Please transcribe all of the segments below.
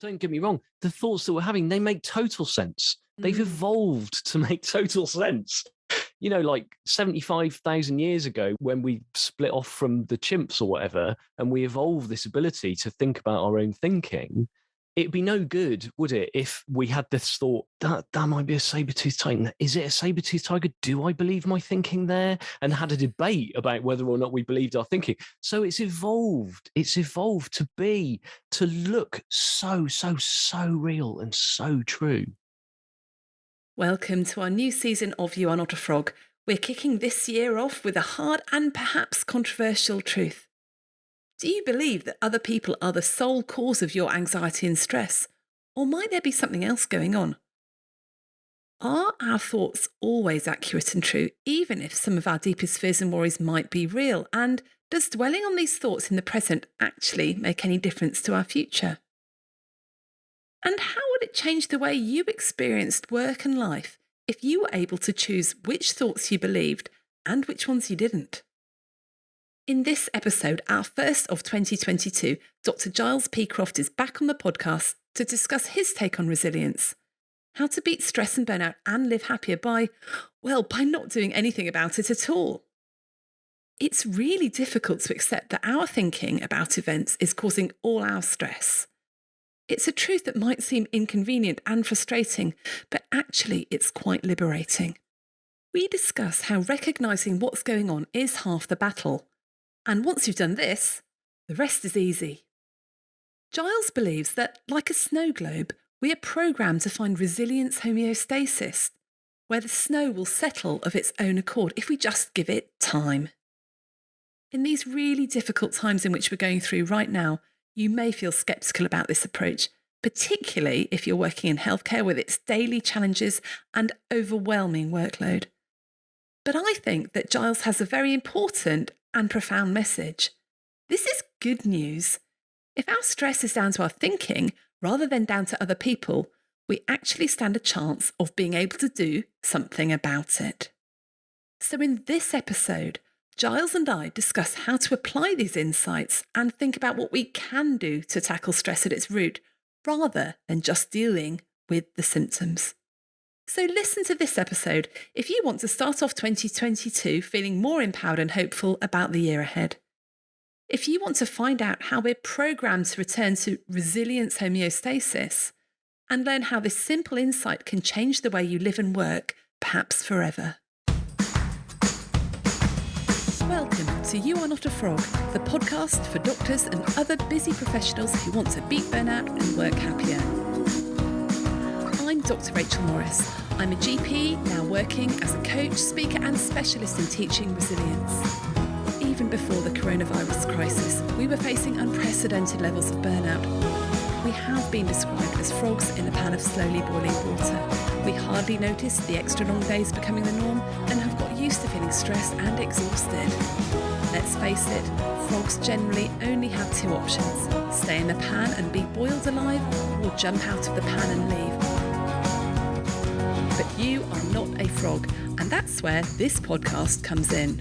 Don't get me wrong, the thoughts that we're having, they make total sense. They've Mm. evolved to make total sense. Like 75,000 years ago, when we split off from the chimps or whatever, and we evolved this ability to think about our own thinking, it'd be no good, would it, if we had this thought that might be a saber-toothed tiger. Is it a saber-toothed tiger? Do I believe my thinking there? And had a debate about whether or not we believed our thinking. So it's evolved. It's evolved to look so real and so true. Welcome to our new season of You Are Not a Frog. We're kicking this year off with a hard and perhaps controversial truth. Do you believe that other people are the sole cause of your anxiety and stress? Or might there be something else going on? Are our thoughts always accurate and true, even if some of our deepest fears and worries might be real? And does dwelling on these thoughts in the present actually make any difference to our future? And how would it change the way you experienced work and life if you were able to choose which thoughts you believed and which ones you didn't? In this episode, our first of 2022, Dr. Giles P. Croft is back on the podcast to discuss his take on resilience, how to beat stress and burnout and live happier by not doing anything about it at all. It's really difficult to accept that our thinking about events is causing all our stress. It's a truth that might seem inconvenient and frustrating, but actually it's quite liberating. We discuss how recognising what's going on is half the battle. And once you've done this, the rest is easy. Giles believes that, like a snow globe, we are programmed to find resilience homeostasis, where the snow will settle of its own accord if we just give it time. In these really difficult times in which we're going through right now, you may feel sceptical about this approach, particularly if you're working in healthcare with its daily challenges and overwhelming workload. But I think that Giles has a very important and profound message. This is good news. If our stress is down to our thinking rather than down to other people, we actually stand a chance of being able to do something about it. So in this episode, Giles and I discuss how to apply these insights and think about what we can do to tackle stress at its root, rather than just dealing with the symptoms. So listen to this episode if you want to start off 2022 feeling more empowered and hopeful about the year ahead. If you want to find out how we're programmed to return to resilience homeostasis and learn how this simple insight can change the way you live and work, perhaps forever. Welcome to You Are Not a Frog, the podcast for doctors and other busy professionals who want to beat burnout and work happier. I'm Dr. Rachel Morris. I'm a GP, now working as a coach, speaker and specialist in teaching resilience. Even before the coronavirus crisis, we were facing unprecedented levels of burnout. We have been described as frogs in a pan of slowly boiling water. We hardly noticed the extra long days becoming the norm and have got used to feeling stressed and exhausted. Let's face it, frogs generally only have two options: stay in the pan and be boiled alive, or jump out of the pan and leave. But you are not a frog, and that's where this podcast comes in.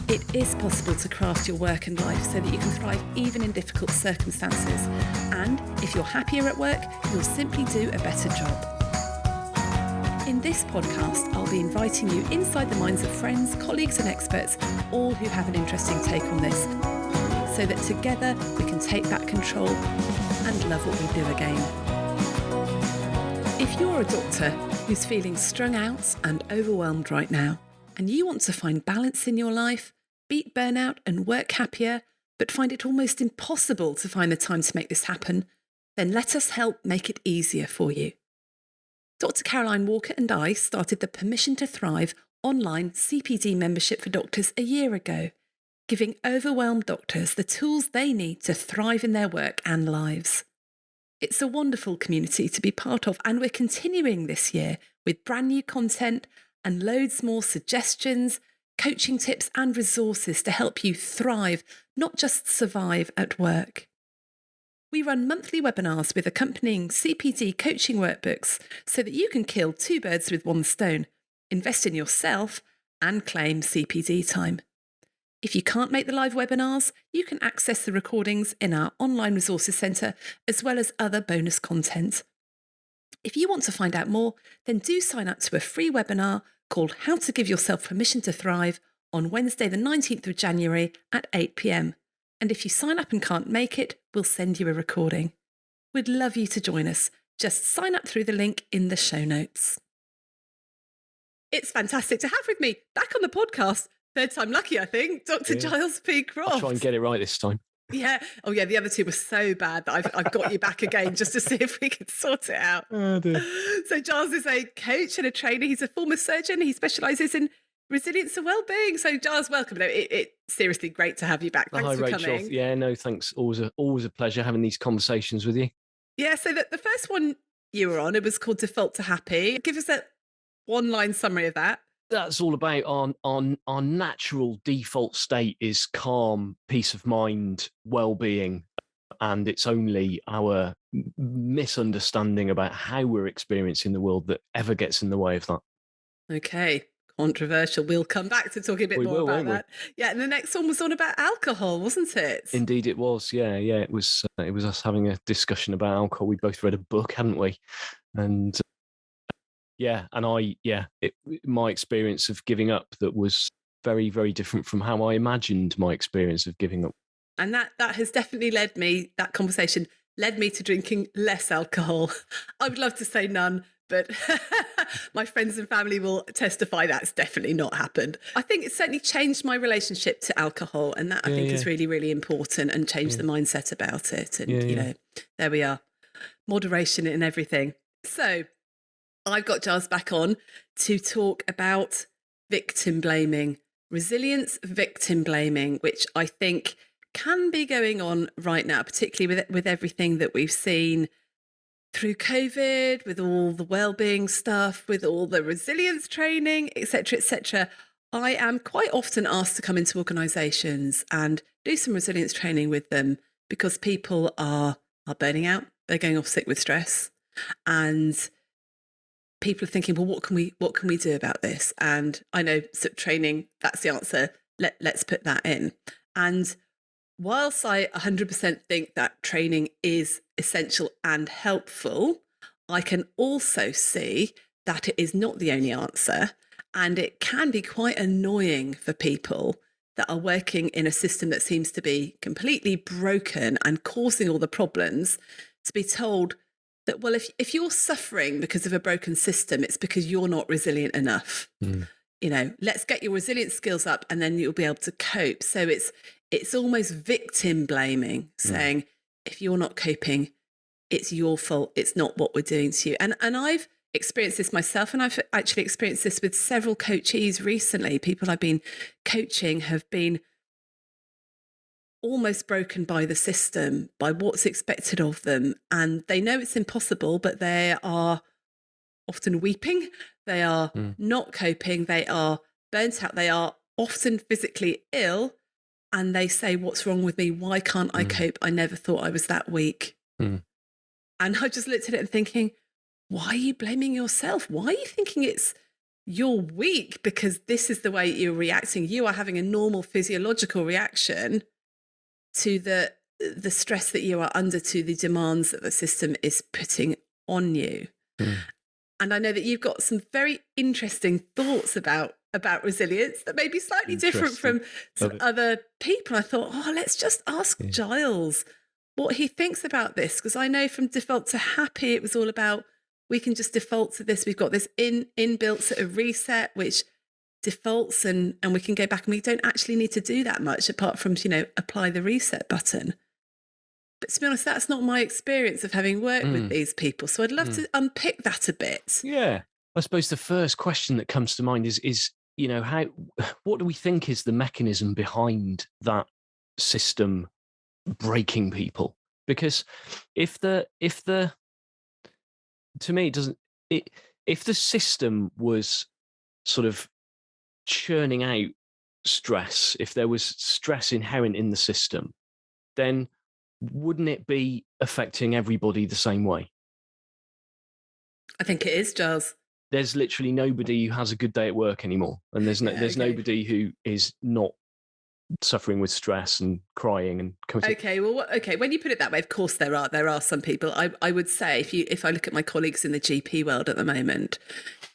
It is possible to craft your work and life so that you can thrive even in difficult circumstances. And if you're happier at work, you'll simply do a better job. In this podcast, I'll be inviting you inside the minds of friends, colleagues and experts, all who have an interesting take on this, so that together we can take back control and love what we do again. If you're a doctor who's feeling strung out and overwhelmed right now, and you want to find balance in your life, beat burnout and work happier, but find it almost impossible to find the time to make this happen, then let us help make it easier for you. Dr. Caroline Walker and I started the Permission to Thrive online CPD membership for doctors a year ago, giving overwhelmed doctors the tools they need to thrive in their work and lives. It's a wonderful community to be part of, and we're continuing this year with brand new content and loads more suggestions, coaching tips and resources to help you thrive, not just survive at work. We run monthly webinars with accompanying CPD coaching workbooks so that you can kill two birds with one stone, invest in yourself and claim CPD time. If you can't make the live webinars, you can access the recordings in our online resources centre, as well as other bonus content. If you want to find out more, then do sign up to a free webinar called How to Give Yourself Permission to Thrive on Wednesday the 19th of January at 8 p.m. And if you sign up and can't make it, we'll send you a recording. We'd love you to join us. Just sign up through the link in the show notes. It's fantastic to have with me back on the podcast, third time lucky, I think, Dr. Giles P. Croft. I'll try and get it right this time. Yeah. Oh, yeah. The other two were so bad that I've got you back again just to see if we can sort it out. Oh, dear. So Giles is a coach and a trainer. He's a former surgeon. He specialises in resilience and well-being. So Giles, welcome. It's seriously great to have you back. Thanks for Rachel. coming. Yeah, no, thanks. Always a pleasure having these conversations with you. Yeah. So the first one you were on, it was called Default to Happy. Give us a one-line summary of that. That's all about our natural default state is calm, peace of mind, well-being, and it's only our misunderstanding about how we're experiencing the world that ever gets in the way of that. Okay, controversial. We'll come back to talking a bit more about that. Yeah, and the next one was on about alcohol, wasn't it? Indeed, it was. Yeah. It was us having a discussion about alcohol. We both read a book, hadn't we? And my experience of giving up that was very, very different from how I imagined my experience of giving up. And that has definitely that conversation led me to drinking less alcohol. I would love to say none, but my friends and family will testify that's definitely not happened. I think it certainly changed my relationship to alcohol, and that I think is really, really important, and changed the mindset about it. And, there we are. Moderation in everything. So I've got Giles back on to talk about victim blaming, resilience victim blaming, which I think can be going on right now, particularly with everything that we've seen through COVID, with all the wellbeing stuff, with all the resilience training, etc., etc. I am quite often asked to come into organisations and do some resilience training with them because people are burning out, they're going off sick with stress, and people are thinking, well, what can we do about this? And I know training, that's the answer. Let's put that in. And whilst I 100% think that training is essential and helpful, I can also see that it is not the only answer. And it can be quite annoying for people that are working in a system that seems to be completely broken and causing all the problems to be told that, well, if you're suffering because of a broken system, it's because you're not resilient enough. Let's get your resilience skills up and then you'll be able to cope. So it's almost victim blaming, saying, if you're not coping, it's your fault. It's not what we're doing to you. And I've experienced this myself, and I've actually experienced this with several coachees recently. People I've been coaching have been almost broken by the system, by what's expected of them. And they know it's impossible, but they are often weeping. They are not coping. They are burnt out. They are often physically ill. And they say, what's wrong with me? Why can't I cope? I never thought I was that weak. And I just looked at it and thinking, why are you blaming yourself? Why are you thinking you're weak because this is the way you're reacting? You are having a normal physiological reaction to the stress that you are under, to the demands that the system is putting on you. And I know that you've got some very interesting thoughts about resilience that may be slightly different from some other people. I thought, let's just ask Giles what he thinks about this, because I know from Default to Happy, it was all about, we can just default to this. We've got this inbuilt sort of reset, which defaults and we can go back, and we don't actually need to do that much apart from, apply the reset button. But to be honest, that's not my experience of having worked with these people. So I'd love to unpick that a bit. Yeah. I suppose the first question that comes to mind is what do we think is the mechanism behind that system breaking people? Because if the system was sort of churning out stress, if there was stress inherent in the system, then wouldn't it be affecting everybody the same way? I think it is, Giles. There's literally nobody who has a good day at work anymore, and there's nobody who is not suffering with stress and crying and committing. Okay, well, okay. When you put it that way, of course there are some people. I would say if I look at my colleagues in the GP world at the moment,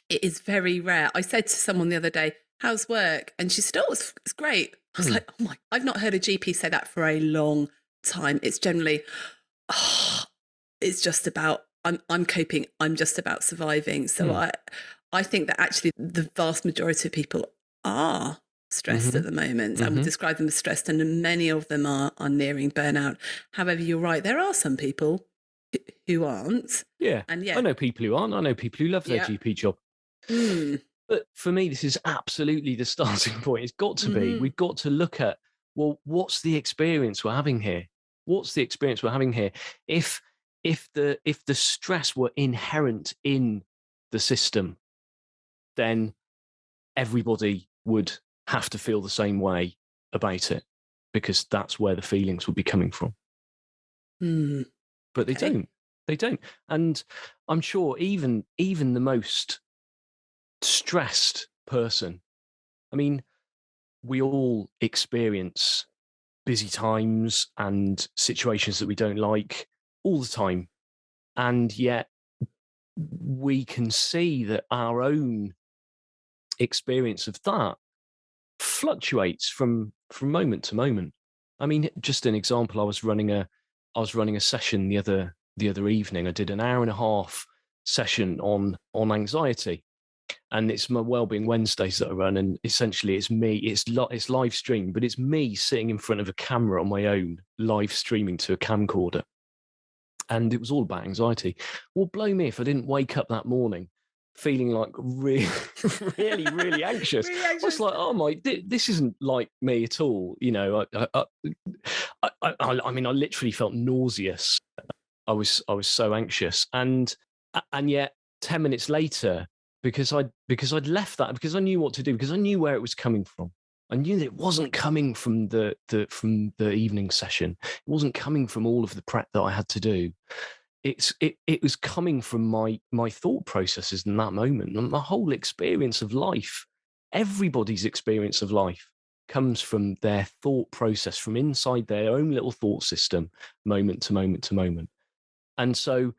it is very rare. I said to someone the other day, "How's work?" And she said, "Oh, it's great." I was like, "Oh my!" I've not heard a GP say that for a long time. It's generally, "Oh, it's just about I'm coping. I'm just about surviving." So I think that actually the vast majority of people are stressed at the moment and would describe them as stressed, and many of them are nearing burnout. However, you're right, there are some people who aren't. Yeah. And yeah, I know people who aren't. I know people who love their GP job. But for me, this is absolutely the starting point. It's got to be. We've got to look at, well, what's the experience we're having here? What's the experience we're having here? If the stress were inherent in the system, then everybody would have to feel the same way about it, because that's where the feelings would be coming from. But they don't. They don't. And I'm sure even the most stressed person, I mean, we all experience busy times and situations that we don't like all the time. And yet we can see that our own experience of that fluctuates from moment to moment. I mean, just an example, I was running a session the other evening. I did an hour and a half session on anxiety, and it's my Wellbeing Wednesdays that I run. And essentially, it's me. It's live stream, but it's me sitting in front of a camera on my own, live streaming to a camcorder. And it was all about anxiety. Well, blow me if I didn't wake up that morning feeling like really, really anxious. Really I was like, oh my, this isn't like me at all. You know, I mean, I literally felt nauseous. I was so anxious, and yet 10 minutes later, because I'd left that, because I knew what to do, because I knew where it was coming from. I knew that it wasn't coming from the evening session. It wasn't coming from all of the prep that I had to do. It was coming from my thought processes in that moment. And my whole experience of life, everybody's experience of life, comes from their thought process, from inside their own little thought system, moment to moment to moment. And so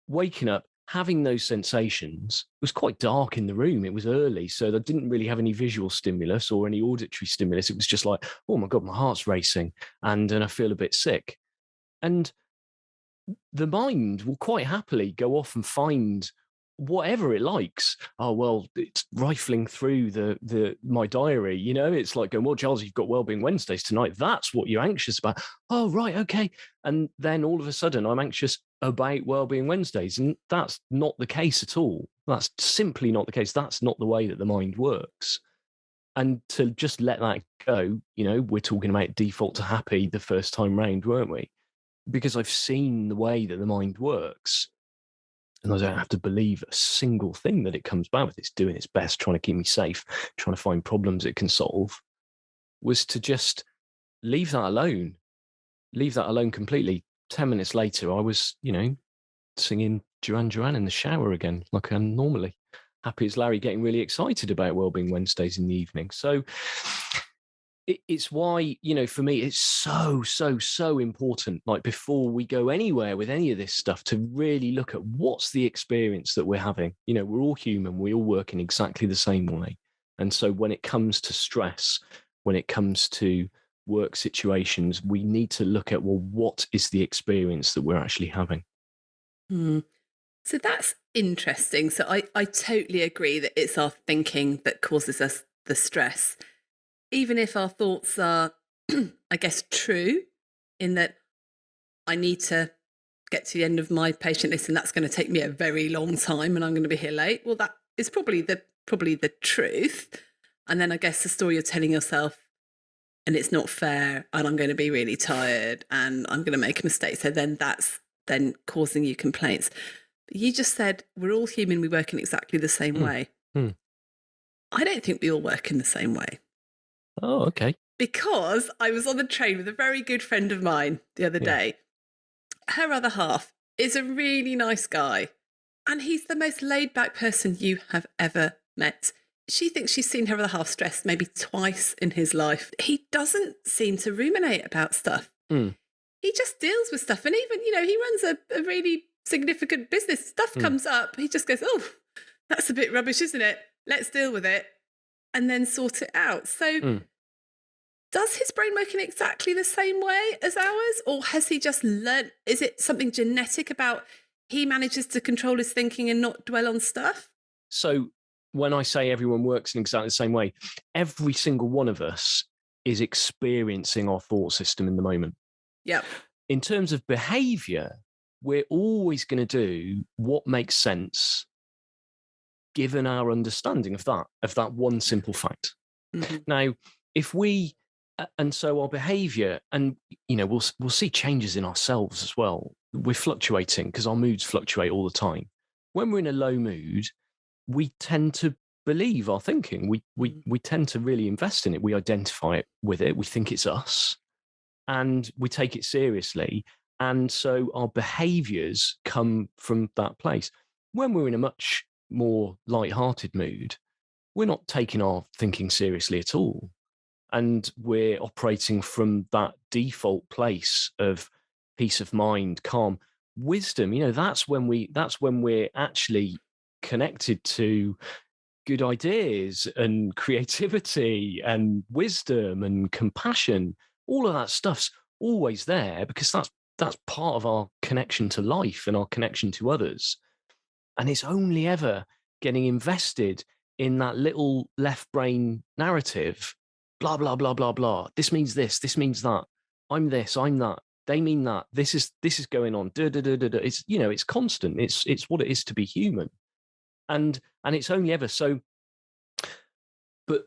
waking up, having those sensations, it was quite dark in the room. It was early, so I didn't really have any visual stimulus or any auditory stimulus. It was just like, oh my God, my heart's racing and I feel a bit sick. And the mind will quite happily go off and find whatever it likes. Oh, well, it's rifling through my diary, you know, it's like going, well, Giles, you've got Wellbeing Wednesdays tonight. That's what you're anxious about. Oh, right, okay. And then all of a sudden I'm anxious about Wellbeing Wednesdays. And that's not the case at all. That's simply not the case. That's not the way that the mind works. And to just let that go, you know, we're talking about default to happy the first time round, weren't we? Because I've seen the way that the mind works, and I don't have to believe a single thing that it comes back with. It's doing its best, trying to keep me safe, trying to find problems it can solve, was to just leave that alone completely. 10 minutes later, I was, you know, singing Duran Duran in the shower again, like I am normally. Happy as Larry, getting really excited about Wellbeing Wednesdays in the evening. So it's why, you know, for me, it's so important, like before we go anywhere with any of this stuff, to really look at what's the experience that we're having. You know, we're all human. We all work in exactly the same way. And so when it comes to stress, when it comes to work situations, we need to look at, well, what is the experience that we're actually having? So that's interesting. So I totally agree that it's our thinking that causes us the stress. Even if our thoughts are, I guess, true, in that I need to get to the end of my patient list and that's going to take me a very long time and I'm going to be here late. Well, that is probably the truth. And then I guess the story you're telling yourself, and it's not fair, and I'm going to be really tired and I'm going to make a mistake. So then that's then causing you complaints. But you just said we're all human, we work in exactly the same way. I don't think we all work in the same way. Oh, okay. Because I was on the train with a very good friend of mine the other day. Her other half is a really nice guy. And he's the most laid back person you have ever met. she thinks she's seen her other half stressed maybe twice in his life. He doesn't seem to ruminate about stuff. Mm. He just deals with stuff. And even, he runs a really significant business. Stuff comes up. He just goes, oh, that's a bit rubbish, isn't it? Let's deal with it and then sort it out. So does his brain work in exactly the same way as ours? Or has he just learned? Is it something genetic about he manages to control his thinking and not dwell on stuff? So when I say everyone works in exactly the same way, every single one of us is experiencing our thought system in the moment. Yeah. In terms of behavior, we're always going to do what makes sense given our understanding of that one simple fact. Mm-hmm. Now, if we and so our behavior, and we'll see changes in ourselves as well. We're fluctuating because our moods fluctuate all the time. When we're in a low mood, we tend to believe our thinking. We tend to really invest in it. We identify it with it. We think it's us, and we take it seriously. And so our behaviors come from that place. When we're in a much more light-hearted mood, we're not taking our thinking seriously at all. And we're operating from that default place of peace of mind, calm, wisdom. That's when we're actually connected to good ideas and creativity and wisdom and compassion. All of that stuff's always there because that's part of our connection to life and our connection to others. And it's only ever getting invested in that little left brain narrative. Blah, blah, blah, blah, blah. This means this. This means that. I'm this. I'm that. They mean that. This is going on. Da, da, da, da, da. It's it's constant. It's what it is to be human, and it's only ever so. But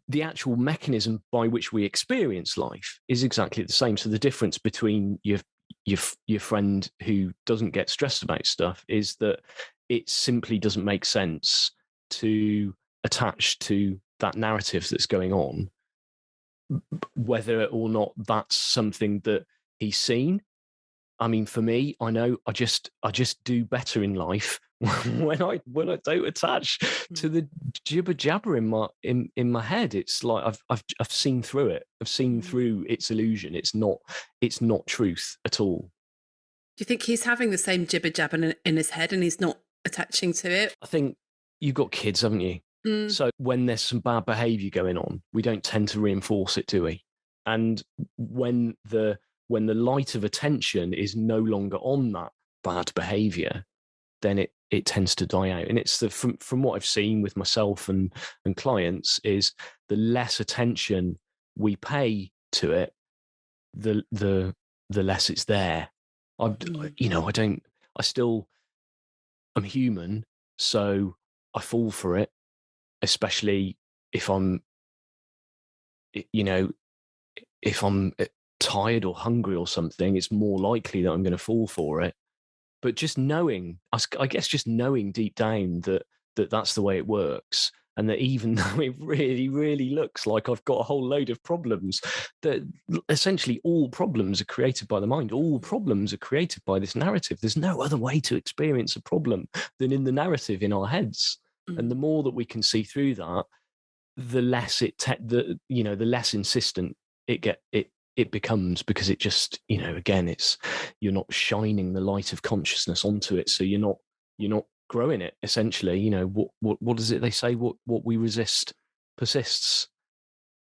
the actual mechanism by which we experience life is exactly the same. So the difference between your friend who doesn't get stressed about stuff is that it simply doesn't make sense to attach to that narrative that's going on, whether or not that's something that he's seen. I mean, for me, I know I just do better in life when I don't attach to the jibber jabber in my head. It's like I've seen through it. I've seen through its illusion. It's not truth at all. Do you think he's having the same jibber jabber in his head and he's not attaching to it? I think you've got kids, haven't you? So when there's some bad behavior going on, we don't tend to reinforce it, do we? And when the light of attention is no longer on that bad behavior, then it tends to die out. And it's from what I've seen with myself and clients is the less attention we pay to it, the less it's there. I'm human, so I fall for it, especially if I'm tired or hungry or something. It's more likely that I'm going to fall for it. But just knowing, I guess just knowing deep down that that's the way it works, and that even though it really, really looks like I've got a whole load of problems, that essentially all problems are created by the mind. All problems are created by this narrative. There's no other way to experience a problem than in the narrative in our heads. And the more that we can see through that, the less the less insistent it becomes, because it just, again, it's, you're not shining the light of consciousness onto it, so you're not growing it. Essentially, what is it they say? What we resist persists.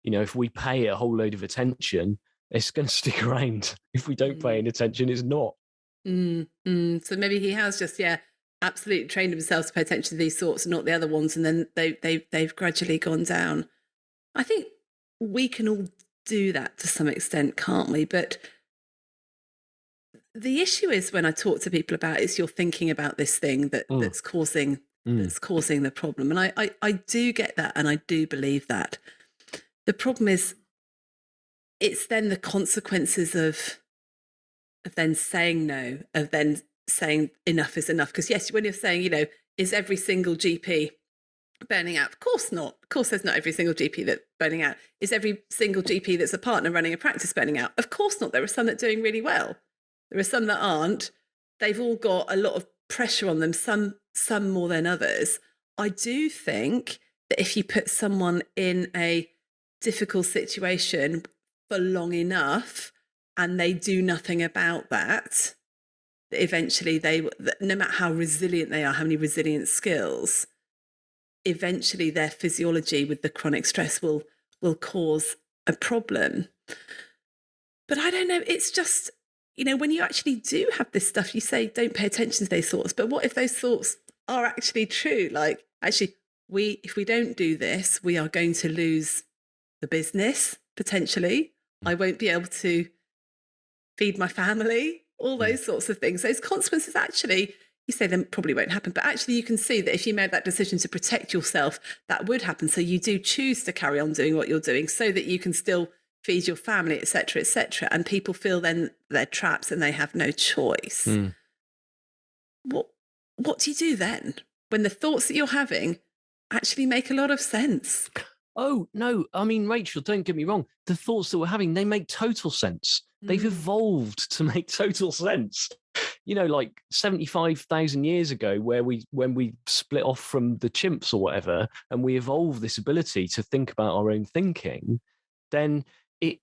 If we pay a whole load of attention, it's going to stick around. If we don't pay any attention, it's not. So maybe he has just absolutely trained himself to pay attention to these thoughts and not the other ones, and then they've gradually gone down. I think we can all do that to some extent, can't we? But the issue is, when I talk to people about it, is you're thinking about this thing that's causing the problem. And I do get that, and I do believe that. The problem is, it's then the consequences of then saying no, of then saying enough is enough. Because yes, when you're saying, is every single GP burning out? Of course not. Of course there's not every single GP that's burning out. Is every single GP that's a partner running a practice burning out? Of course not. There are some that are doing really well. There are some that aren't. They've all got a lot of pressure on them, some more than others. I do think that if you put someone in a difficult situation for long enough and they do nothing about that, that eventually no matter how resilient they are, how many resilient skills, eventually their physiology with the chronic stress will cause a problem. But I don't know, it's just, when you actually do have this stuff, you say don't pay attention to those thoughts. But what if those thoughts are actually true? Like, actually, if we don't do this, we are going to lose the business potentially. I won't be able to feed my family, all those sorts of things. Those consequences actually, you say them probably won't happen, but actually you can see that if you made that decision to protect yourself, that would happen. So you do choose to carry on doing what you're doing so that you can still feed your family, etc., etc. And people feel then they're trapped and they have no choice. What do you do then when the thoughts that you're having actually make a lot of sense? Oh, no. I mean, Rachel, don't get me wrong. The thoughts that we're having, they make total sense. They've evolved to make total sense. Like 75,000 years ago, when we split off from the chimps or whatever, and we evolved this ability to think about our own thinking, then it'd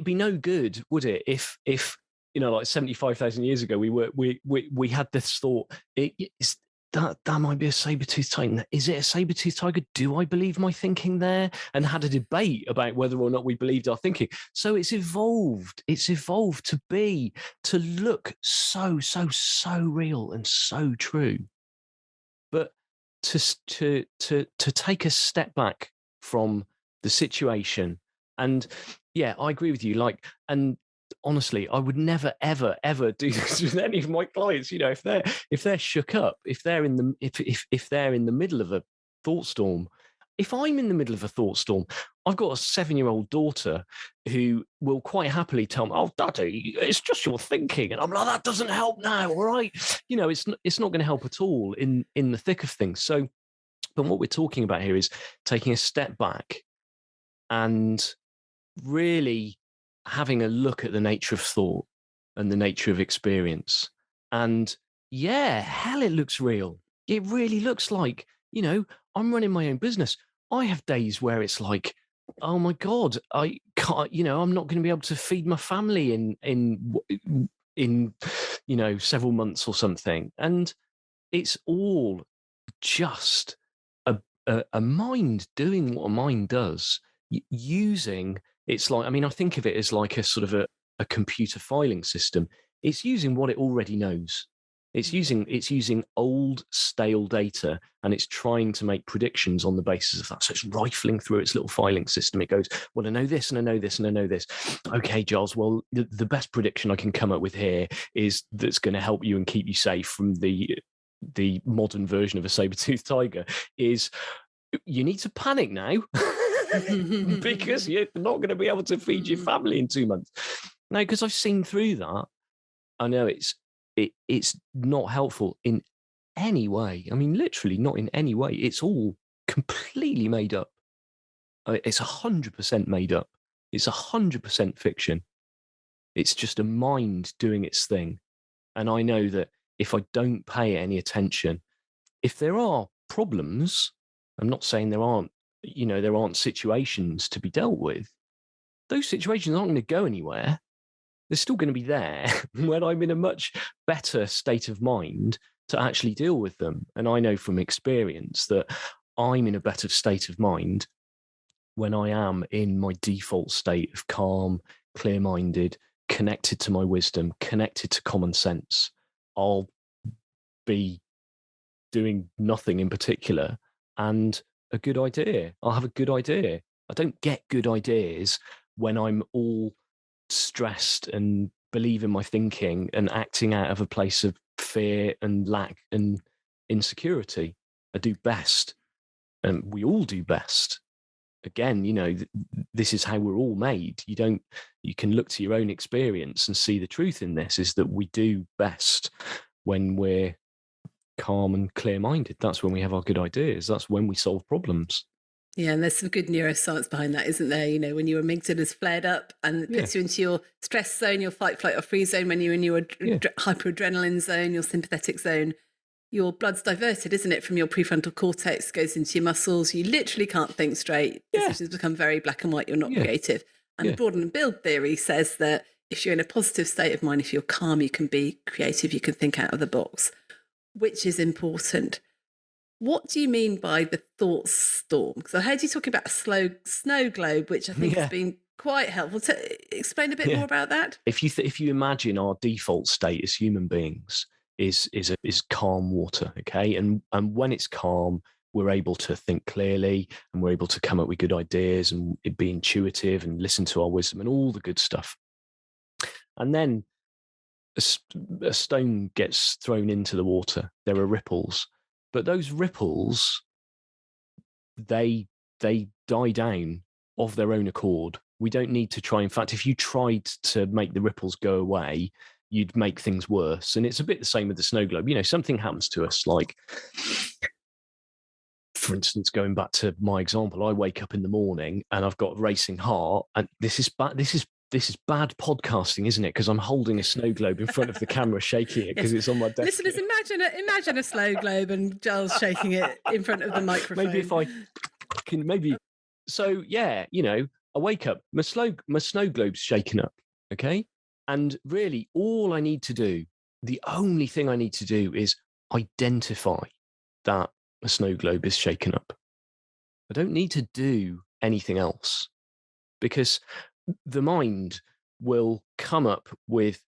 be no good, would it? If like 75,000 years ago, we had this thought. That might be a saber-toothed tiger. Is it a saber-toothed tiger? Do I believe my thinking there? And had a debate about whether or not we believed our thinking. So it's evolved. It's evolved to look so real and so true. But to take a step back from the situation, and yeah, I agree with you. And honestly, I would never, ever do this with any of my clients. If they're shook up, if they're in the middle of a thought storm. If I'm in the middle of a thought storm, I've got a 7-year-old daughter who will quite happily tell me, "Oh, Daddy, it's just your thinking," and I'm like, "That doesn't help now, all right?" It's not going to help at all in the thick of things. So, but what we're talking about here is taking a step back and really having a look at the nature of thought and the nature of experience. And yeah, hell, it looks real. It really looks like, I'm running my own business. I have days where it's like, oh my God, I can't, I'm not going to be able to feed my family in several months or something. And it's all just a mind doing what a mind does, using. It's like, I think of it as like a sort of a computer filing system. It's using what it already knows. It's using old, stale data, and it's trying to make predictions on the basis of that. So it's rifling through its little filing system. It goes, well, I know this, and I know this, and I know this. Okay, Giles, well, the best prediction I can come up with here is that's going to help you and keep you safe from the modern version of a saber-toothed tiger is you need to panic now because you're not going to be able to feed your family in 2 months. Now, because I've seen through that, I know it's not helpful in any way. Literally not in any way. It's all completely made up. It's 100% made up. It's 100% fiction. It's just a mind doing its thing. And I know that if I don't pay any attention, if there are problems, I'm not saying there aren't situations to be dealt with. Those situations aren't going to go anywhere. They're still going to be there when I'm in a much better state of mind to actually deal with them. And I know from experience that I'm in a better state of mind when I am in my default state of calm, clear-minded, connected to my wisdom, connected to common sense. I'll be doing nothing in particular and a good idea. I'll have a good idea. I don't get good ideas when I'm all stressed and believe in my thinking and acting out of a place of fear and lack and insecurity. I do best, and we all do best. Again, this is how we're all made. You can look to your own experience and see the truth in this is that we do best when we're calm and clear-minded. That's when we have our good ideas. That's when we solve problems. Yeah, and there's some good neuroscience behind that, isn't there? When your amygdala's flared up and it puts you into your stress zone, your fight, flight, or freeze zone, when you're in your hyperadrenaline zone, your sympathetic zone, your blood's diverted, isn't it, from your prefrontal cortex, goes into your muscles. You literally can't think straight. Yeah. Decisions become very black and white. You're not creative. And broaden and build theory says that if you're in a positive state of mind, if you're calm, you can be creative, you can think out of the box, which is important. What do you mean by the thought storm? Because I heard you talking about a snow globe, which I think has been quite helpful. To explain a bit more about that. If you imagine our default state as human beings is calm water, okay, and when it's calm, we're able to think clearly and we're able to come up with good ideas and be intuitive and listen to our wisdom and all the good stuff. And then a stone gets thrown into the water. There are ripples, but those ripples, they die down of their own accord. We don't need to try. In fact, if you tried to make the ripples go away, you'd make things worse. And it's a bit the same with the snow globe. Something happens to us, like, for instance, going back to my example, I wake up in the morning and I've got a racing heart, and this is bad podcasting, isn't it? Because I'm holding a snow globe in front of the camera, shaking it because it's on my desk. Listeners, imagine a snow globe and Giles shaking it in front of the microphone. Maybe if I can, So yeah, I wake up, my snow globe's shaken up, okay, and really, all I need to do, the only thing I need to do, is identify that a snow globe is shaken up. I don't need to do anything else, because the mind will come up with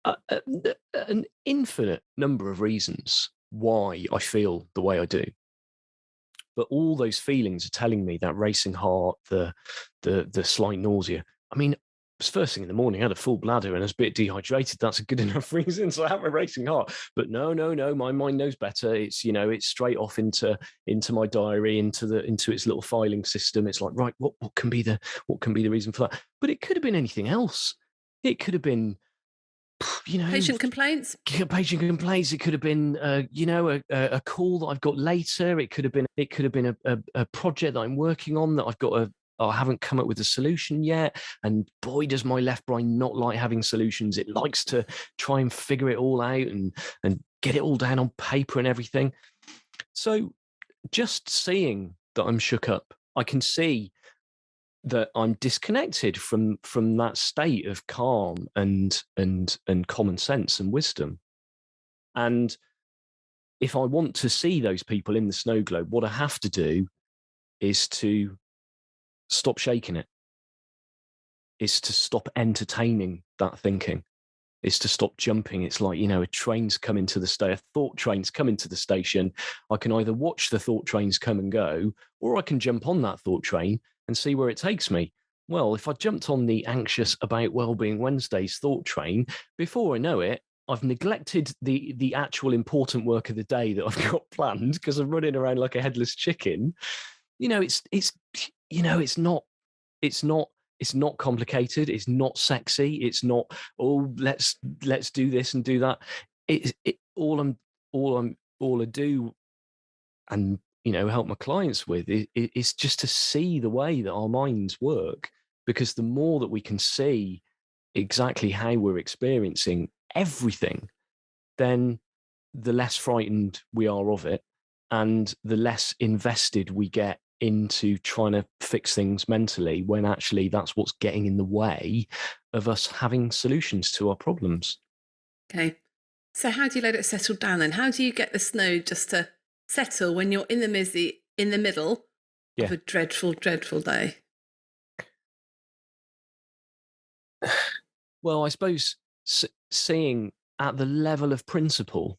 an infinite number of reasons why I feel the way I do. But all those feelings are telling me that racing heart, the slight nausea. I mean, it's first thing in the morning, I had a full bladder and I was a bit dehydrated. That's a good enough reason to have a racing heart. But no, my mind knows better. It's it's straight off into my diary, into its little filing system. It's like, right, what can be the reason for that? But it could have been anything else. It could have been, patient complaints. It could have been, a call that I've got later. It could have been a project that I'm working on that I haven't come up with a solution yet. And boy, does my left brain not like having solutions. It likes to try and figure it all out and get it all down on paper and everything. So just seeing that I'm shook up, I can see that I'm disconnected from that state of calm and common sense and wisdom. And if I want to see those people in the snow globe, what I have to do is to stop shaking it, is to stop entertaining that thinking, is to stop jumping. It's like, a train's come into the station, a thought train's come into the station. I can either watch the thought trains come and go, or I can jump on that thought train and see where it takes me. Well, if I jumped on the Anxious About Wellbeing Wednesdays thought train, before I know it, I've neglected the actual important work of the day that I've got planned because I'm running around like a headless chicken. It's not complicated. It's not sexy. It's not, oh, let's do this and do that. All I do and help my clients with is just to see the way that our minds work, because the more that we can see exactly how we're experiencing everything, then the less frightened we are of it, and the less invested we get into trying to fix things mentally, when actually that's what's getting in the way of us having solutions to our problems. Okay. So how do you let it settle down then? How do you get the snow just to settle when you're in the middle of a dreadful, dreadful day? Well, I suppose seeing at the level of principle,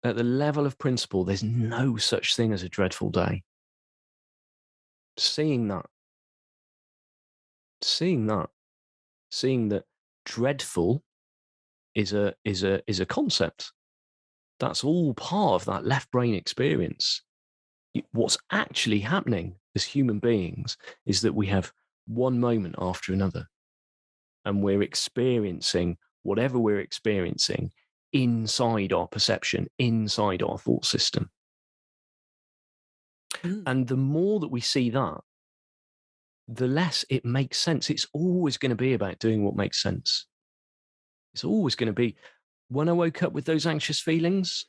there's no such thing as a dreadful day. Seeing that dreadful is a concept. That's all part of that left brain experience. What's actually happening as human beings is that we have one moment after another, and we're experiencing whatever we're experiencing inside our perception, inside our thought system. And the more that we see that, the less it makes sense. It's always going to be about doing what makes sense. It's always going to be, when I woke up with those anxious feelings,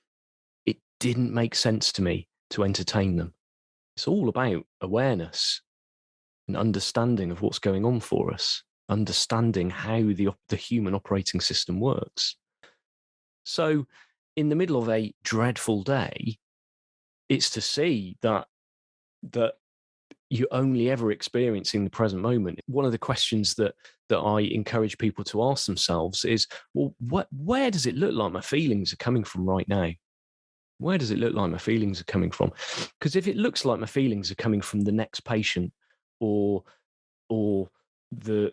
didn't make sense to me to entertain them. It's all about awareness and understanding of what's going on for us, understanding how the human operating system works. So in the middle of a dreadful day, it's to see that you're only ever experiencing the present moment. One of the questions that I encourage people to ask themselves is, well, where does it look like my feelings are coming from right now? Where does it look like my feelings are coming from? Because if it looks like my feelings are coming from the next patient or the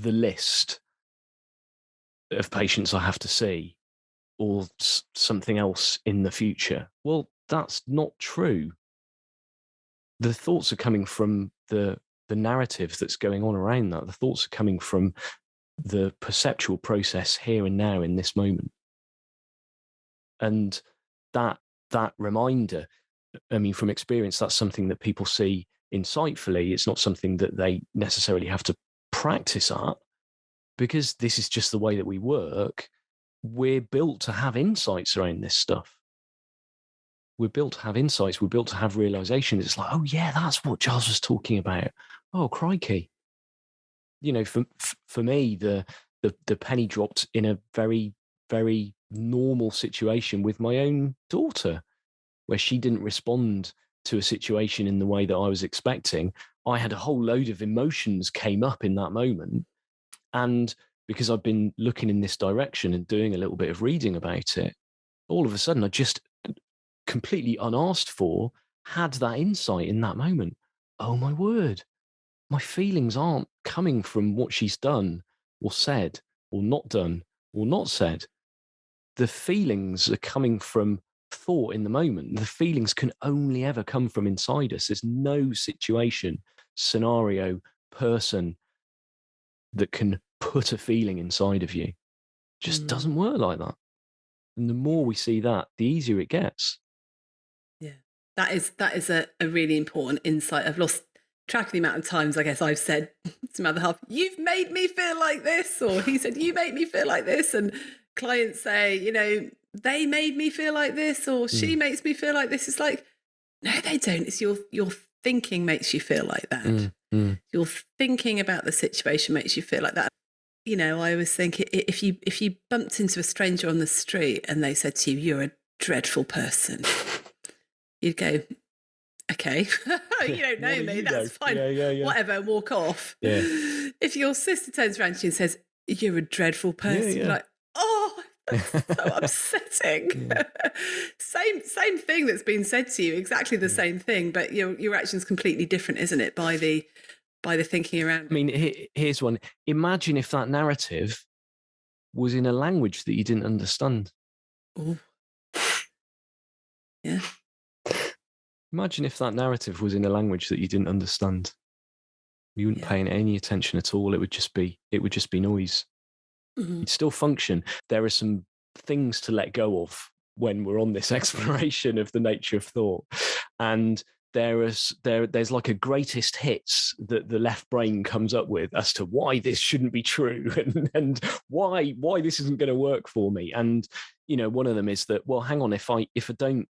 list of patients I have to see or something else in the future, well, that's not true. The thoughts are coming from the narrative that's going on around that. The thoughts are coming from the perceptual process here and now in this moment. And that reminder, I mean, from experience, that's something that people see insightfully. It's not something that they necessarily have to practice at, because this is just the way that we work. We're built to have insights around this stuff. We're built to have insights. We're built to have realizations. It's like, oh yeah, that's what Giles was talking about. Oh, crikey. You know, for me, the penny dropped in a very, very normal situation with my own daughter, where she didn't respond to a situation in the way that I was expecting. I had a whole load of emotions came up in that moment. And because I've been looking in this direction and doing a little bit of reading about it, all of a sudden I just completely unasked for had that insight in that moment. Oh my word, my feelings aren't coming from what she's done or said or not done or not said. The feelings are coming from thought in the moment. The feelings can only ever come from inside us. There's no situation, scenario, person that can put a feeling inside of you. Just doesn't work like that. And the more we see that, the easier it gets. Yeah, that is a really important insight. I've lost track of the amount of times I guess I've said to my other half, "You've made me feel like this," or he said, "You make me feel like this," and clients say, you know, "They made me feel like this," or "She makes me feel like this." It's like, no, they don't. It's your thinking makes you feel like that. Your thinking about the situation makes you feel like that. You know, I always think if you bumped into a stranger on the street and they said to you, "You're a dreadful person," you'd go, "Okay, you don't know me, that's fine, whatever," and walk off. Yeah. If your sister turns around to you and says, "You're a dreadful person," you're like, "Oh, that's so upsetting." Same thing that's been said to you, exactly the same thing, but your action's completely different, isn't it, by the thinking around it? I mean, here's one. Imagine if that narrative was in a language that you didn't understand. Ooh. Yeah. Imagine if that narrative was in a language that you didn't understand. You wouldn't pay any attention at all. It would just be noise. You'd still function. There are some things to let go of when we're on this exploration of the nature of thought. And there's like a greatest hits that the left brain comes up with as to why this shouldn't be true and why this isn't going to work for me. And, you know, one of them is that, well, hang on, if I don't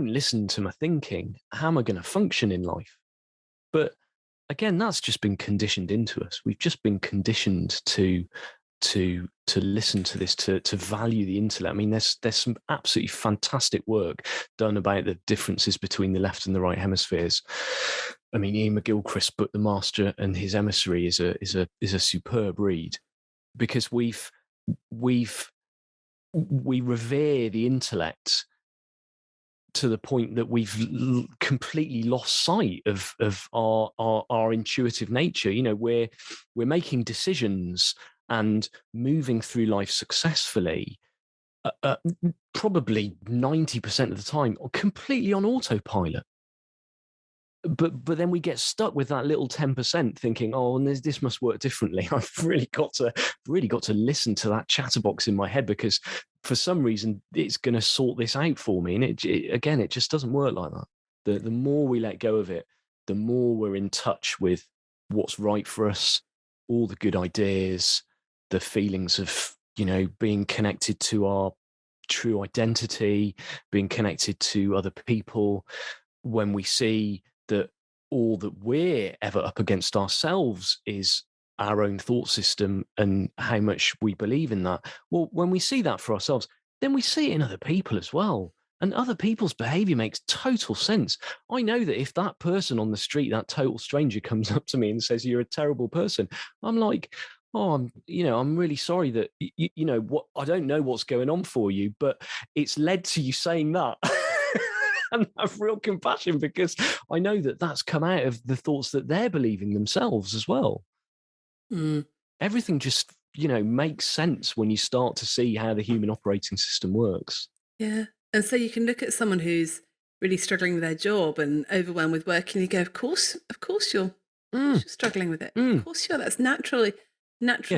listen to my thinking, how am I going to function in life? But again, that's just been conditioned into us. We've just been conditioned to listen to this, to value the intellect. I mean, there's some absolutely fantastic work done about the differences between the left and the right hemispheres. I mean, Ian McGilchrist's book, The Master and His Emissary, is a superb read, because we revere the intellect to the point that we've completely lost sight of our intuitive nature. You know, we're making decisions and moving through life successfully, probably 90% of the time, completely on autopilot. But then we get stuck with that little 10% thinking, oh, and this must work differently. I've really got to listen to that chatterbox in my head, because for some reason it's going to sort this out for me. And it just doesn't work like that. The more we let go of it, the more we're in touch with what's right for us, all the good ideas, the feelings of, you know, being connected to our true identity, being connected to other people, when we see that all that we're ever up against ourselves is our own thought system and how much we believe in that. Well, when we see that for ourselves, then we see it in other people as well. And other people's behavior makes total sense. I know that if that person on the street, that total stranger, comes up to me and says, "You're a terrible person," I'm like, "Oh, I'm really sorry that, what, I don't know what's going on for you, but it's led to you saying that." And have real compassion, because I know that that's come out of the thoughts that they're believing themselves as well. Everything just, makes sense when you start to see how the human operating system works. Yeah. And so you can look at someone who's really struggling with their job and overwhelmed with work, and you go, of course you're struggling with it. Of course you are. That's natural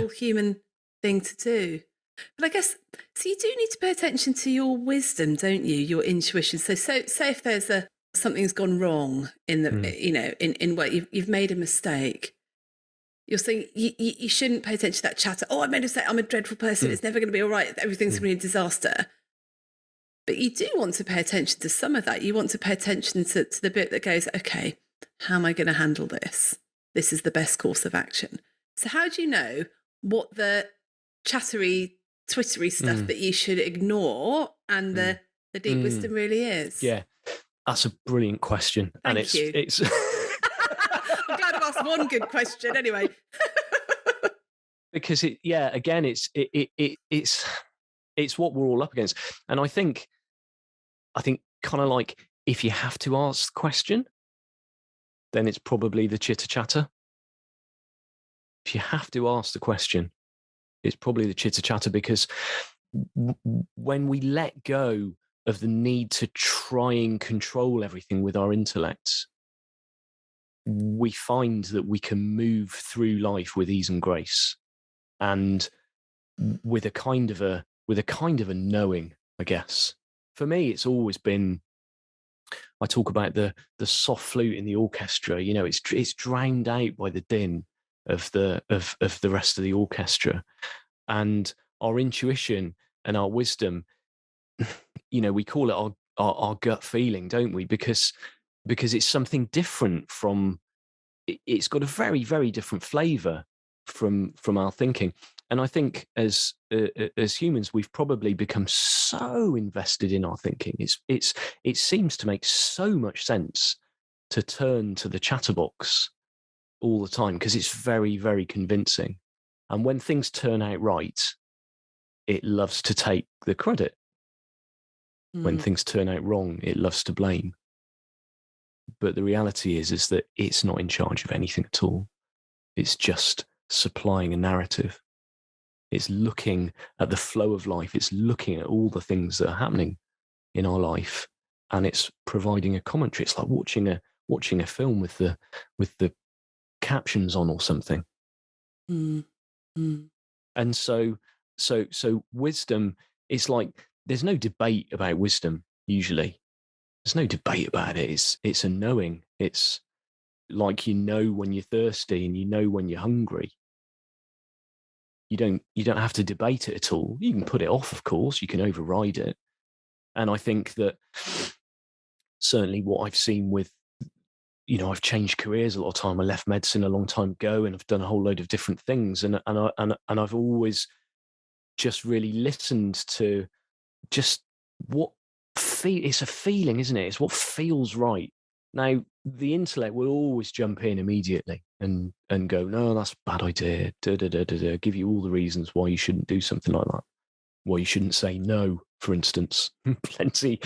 human thing to do. But I guess, so you do need to pay attention to your wisdom, don't you? Your intuition. So say if there's something's gone wrong in the, in what you've made a mistake. You're saying you shouldn't pay attention to that chatter. Oh, I made a mistake. I'm a dreadful person. It's never going to be all right. Everything's going to be a disaster. But you do want to pay attention to some of that. You want to pay attention to the bit that goes, okay, how am I going to handle this? This is the best course of action. So how do you know what the chattery, twittery stuff that you should ignore and the deep wisdom really is? Yeah, that's a brilliant question. Thank you. It's I'm glad I've asked one good question anyway. Because it's what we're all up against. And I think kind of like, if you have to ask the question, then it's probably the chitter chatter. If you have to ask the question, it's probably the chitter chatter, because when we let go of the need to try and control everything with our intellects, we find that we can move through life with ease and grace, and with a kind of a knowing, I guess. For me, it's always been, I talk about the soft flute in the orchestra. It's drowned out by the din of the rest of the orchestra, and our intuition and our wisdom. We call it our gut feeling, don't we? Because it's something different from. It's got a very, very different flavor from our thinking. And I think as humans, we've probably become so invested in our thinking. It seems to make so much sense to turn to the chatterbox all the time, because it's very, very convincing. And when things turn out right, it loves to take the credit. When things turn out wrong, it loves to blame. But the reality is that it's not in charge of anything at all. It's just supplying a narrative. It's looking at the flow of life. It's looking at all the things that are happening in our life, and it's providing a commentary. It's like watching a film with the captions on or something. And so wisdom is like, there's no debate about wisdom usually. There's no debate about it. It's a knowing. It's like, when you're thirsty and when you're hungry. You don't have to debate it at all. You can put it off, of course. You can override it. And I think that certainly what I've seen with, I've changed careers a lot of time. I left medicine a long time ago, and I've done a whole load of different things. And I've always just really listened to just what it's a feeling, isn't it? It's what feels right. Now, the intellect will always jump in immediately and go, no, that's a bad idea, give you all the reasons why you shouldn't do something like that, why you shouldn't say no, for instance. plenty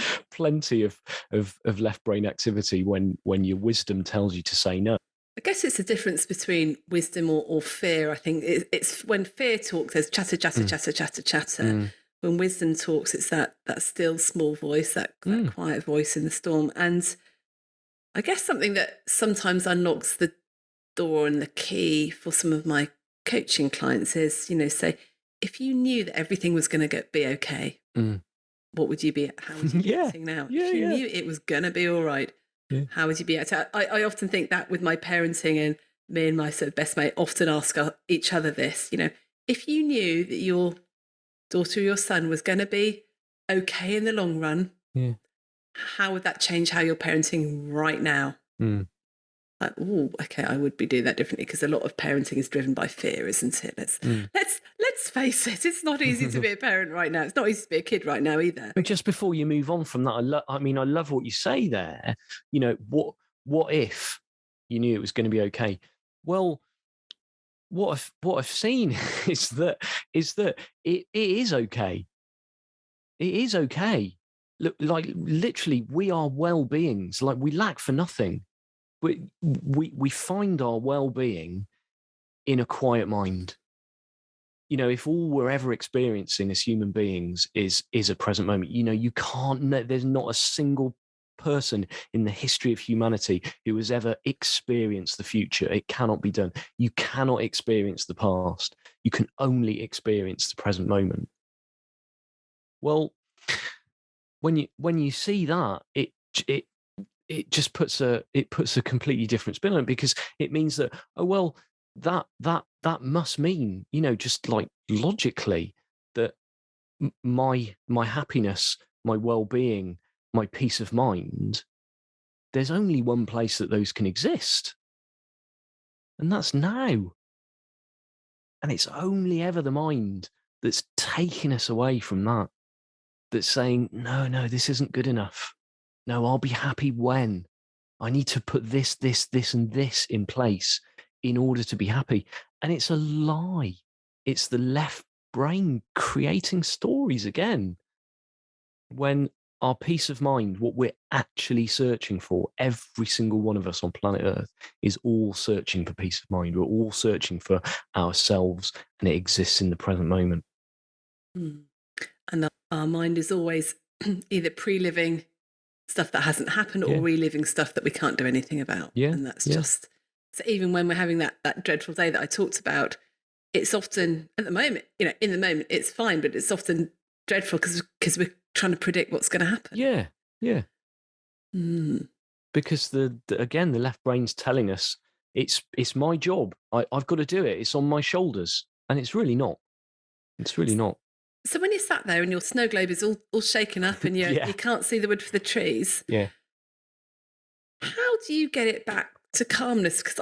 of left brain activity when your wisdom tells you to say no. I guess it's a difference between wisdom or fear. I think it's when fear talks, there's chatter, chatter. When wisdom talks, it's that still small voice, that quiet voice in the storm. And I guess something that sometimes unlocks the door and the key for some of my coaching clients is, say, if you knew that everything was going to be okay, what would you be? How would you be acting now? If you knew it was going to be all right, how would you be acting? I often think that with my parenting, and me and my sort of best mate often ask each other this, if you knew that your daughter or your son was going to be okay in the long run, Yeah. how would that change how you're parenting right now? Mm. Like, oh, okay, I would be doing that differently because a lot of parenting is driven by fear, isn't it? Let's face it, it's not easy to be a parent right now. It's not easy to be a kid right now either. And just before you move on from that, I love what you say there. You know, what if you knew it was going to be okay? Well, what I've seen is that it is okay. It is okay. Look, like literally, we are well beings. Like we lack for nothing. We find our well being in a quiet mind. You know, if all we're ever experiencing as human beings is a present moment, you know, you can't know, there's not a single person in the history of humanity who has ever experienced the future. It cannot be done. You cannot experience the past. You can only experience the present moment. Well, when you see that, it just puts a completely different spin on it, because it means that, oh well, that must mean, you know, just like logically, that my happiness, my well-being, my peace of mind, there's only one place that those can exist, and that's now. And it's only ever the mind that's taking us away from that, that's saying, no, this isn't good enough. No, I'll be happy when I need to put this, and this in place in order to be happy. And it's a lie. It's the left brain creating stories again. When our peace of mind, what we're actually searching for, every single one of us on planet Earth is all searching for peace of mind. We're all searching for ourselves, and it exists in the present moment. Mm. And our mind is always either pre-living stuff that hasn't happened or reliving stuff that we can't do anything about. Yeah. And that's just, so even when we're having that dreadful day that I talked about, it's often, at the moment, you know, in the moment it's fine, but it's often dreadful because we're trying to predict what's going to happen. Yeah. Because the left brain's telling us it's my job. I've got to do it. It's on my shoulders, and it's really not. It's really not. So when you're sat there and your snow globe is all shaken up and you can't see the wood for the trees, how do you get it back to calmness? Because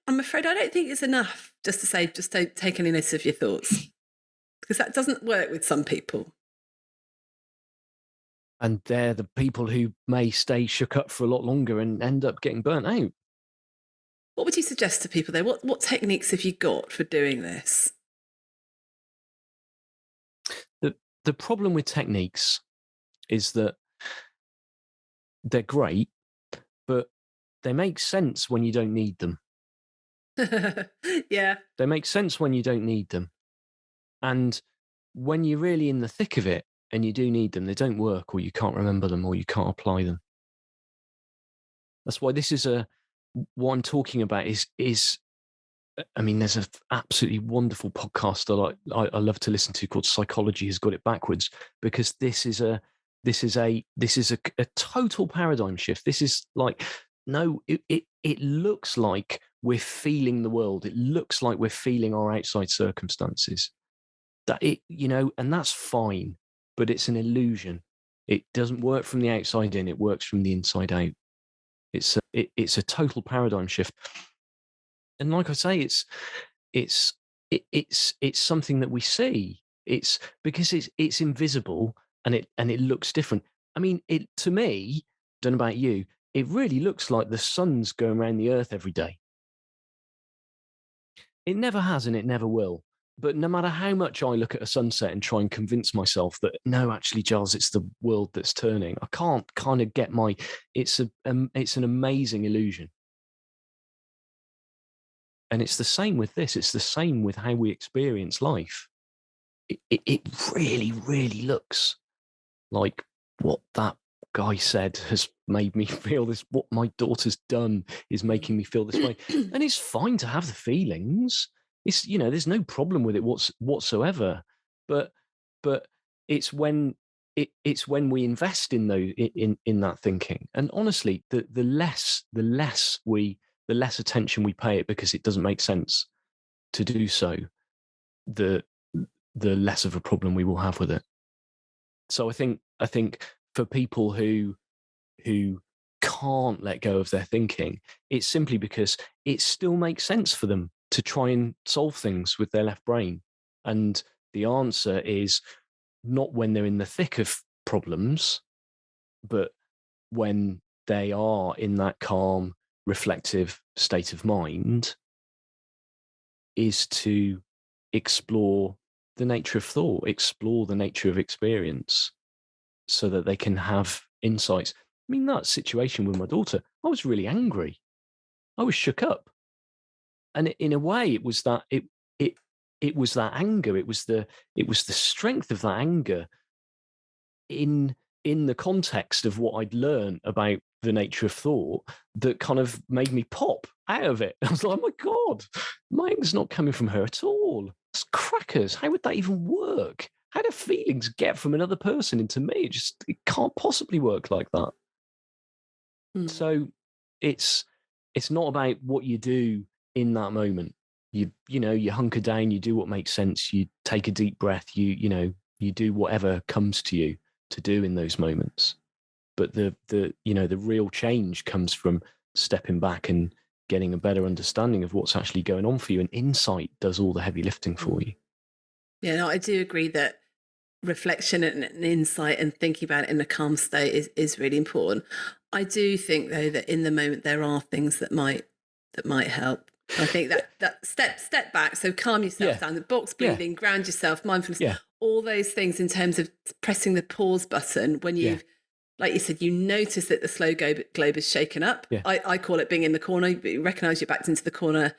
I'm afraid I don't think it's enough just to say, just don't take any notice of your thoughts, because that doesn't work with some people. And they're the people who may stay shook up for a lot longer and end up getting burnt out. What would you suggest to people there? What techniques have you got for doing this? The problem with techniques is that they're great, but they make sense when you don't need them. Yeah. They make sense when you don't need them. And when you're really in the thick of it and you do need them, they don't work, or you can't remember them, or you can't apply them. That's why this is what I'm talking about is I mean, there's an absolutely wonderful podcast that I love to listen to called Psychology Has Got It Backwards, because this is a total paradigm shift. This is like, no, it looks like we're feeling the world. It looks like we're feeling our outside circumstances. That it, you know, and that's fine, but it's an illusion. It doesn't work from the outside in. It works from the inside out. It's a total paradigm shift. And like I say, it's something that we see. It's because it's invisible, and it looks different. I mean, to me, don't know about you, it really looks like the sun's going around the earth every day. It never has, and it never will. But no matter how much I look at a sunset and try and convince myself that no, actually, Giles, it's the world that's turning, I can't kind of get my. It's an amazing illusion. And it's the same with this. It's the same with how we experience life. It really, really looks like what that guy said has made me feel this. What my daughter's done is making me feel this way. And it's fine to have the feelings. It's, you know, there's no problem with it whatsoever. But it's when we invest in those in that thinking. And honestly, the less attention we pay it, because it doesn't make sense to do so, the less of a problem we will have with it. So I think for people who can't let go of their thinking, it's simply because it still makes sense for them to try and solve things with their left brain. And the answer is not when they're in the thick of problems, but when they are in that calm, reflective state of mind, is to explore the nature of thought, explore the nature of experience, so that they can have insights. I mean, that situation with my daughter, I was really angry. I was shook up. And in a way, it was that it was that anger. It was the strength of that anger in the context of what I'd learned about the nature of thought that kind of made me pop out of it. I was like, oh my God, my anger's not coming from her at all. It's crackers. How would that even work? How do feelings get from another person into me? It can't possibly work like that. Mm. So it's not about what you do in that moment. You hunker down, you do what makes sense, you take a deep breath, you do whatever comes to you to do in those moments. But the real change comes from stepping back and getting a better understanding of what's actually going on for you, and insight does all the heavy lifting for you. Yeah, no, I do agree that reflection and insight and thinking about it in a calm state is really important. I do think though that in the moment there are things that might help. I think that step back, so calm yourself down, the box breathing, ground yourself, mindfulness, all those things in terms of pressing the pause button when you've, like you said, you notice that the slow globe is shaken up. I call it being in the corner. You recognise you're backed into the corner,